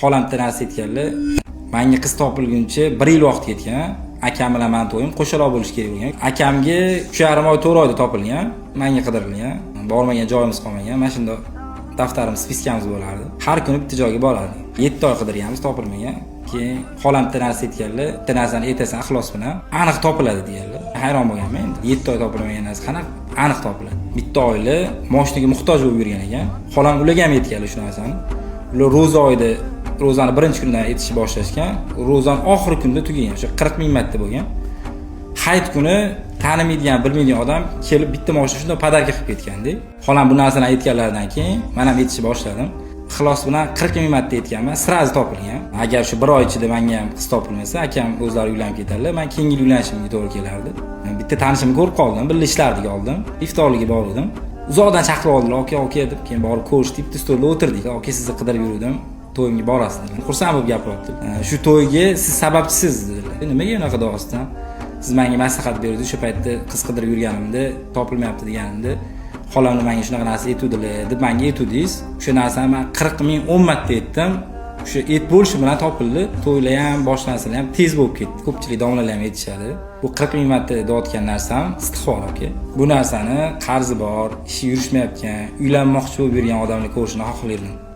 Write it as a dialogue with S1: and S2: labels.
S1: xolam bitta narsa aytganlar. Menga qiz topilguncha 1 yil vaqt ketgan. Akam bilan men to'yim qo'shaloq bo'lish kerak bo'lgan. Akamga 3,5 oy 4 oyda topilgan. Menga qidirilgan. Bormagan joyimiz qolmagan. Mana shunda daftarimiz, spiskamiz bo'lardi. Har kuni bitta joyga borardik. 7 oy qidirganmiz, topilmagan. Keyin xolam bitta narsa aytganlar, bitta narsani aytasan ixlos bilan aniq topiladi deganlar. Hayron bo'lganman endi. 7 oy topilmagan narsa qanaqa aniq topiladi? Bitta oila moshinaga muhtoj bo'lib yurgan ekan. Xolam ularga ham aytganlar shu narsani. Ular ro'za oyida ro'zani birinchi kundan aytishni boshlashgan. Ro'zani oxirgi kunida tugagan. O'sha 40 ming marta bo'lgan. Hayit kuni tanimaydigan, bilmaydigan odam kelib bitta mashina shunda podarka qilib ketgandi. Xolam bu narsani aytganlaridan keyin men ham aytishni boshladim. Ixlos bilan 40 ming marta aytganman, sirazi topilgan. Agar shu 1 oy ichida menga ham qiz topilmasa, akam o'zlari uylanib ketadilar. Men keyingi yil uylanishimga to'g'ri kelardi. Bitta tanishimni ko'rib qoldim, birga ishlardik oldin. Iftorligiga bordim. Uzoqdan chaqirib oldilar, "Aka" deb, keyin borib ko'rishdik, bitta stolda o'tirdik. "Aka, sizni qidirib yurdim. To'yimga borasiz" dedilar. Xursand bo'lib gapiryapti. "Shu to'yga siz sababchisiz" dedilar. "Nimaga unaqa deyapsiz? Siz menga maslahat berdingiz, o'sha paytda qiz qidirib yurganimda, topilmayapti deganimda, xolamni menga shunaqa narsa aytuvdilar deb menga aytuvdingiz. O'sha narsani men 40 ming 10 marta aytdim. O'sha ayt bo'lishi bilan topildi. To'ylar ham, boshqa narsalar ham tez bo'lib ketdi. Ko'pchilik domlalar ham aytishadi. Bu 40 ming marta deyotgan narsam istig'for aka. Bu narsani qarzi bor, ishi yurishmayotgan, uylanmoqchi bo'lib yurgan odamni ko'rishni xohlayman.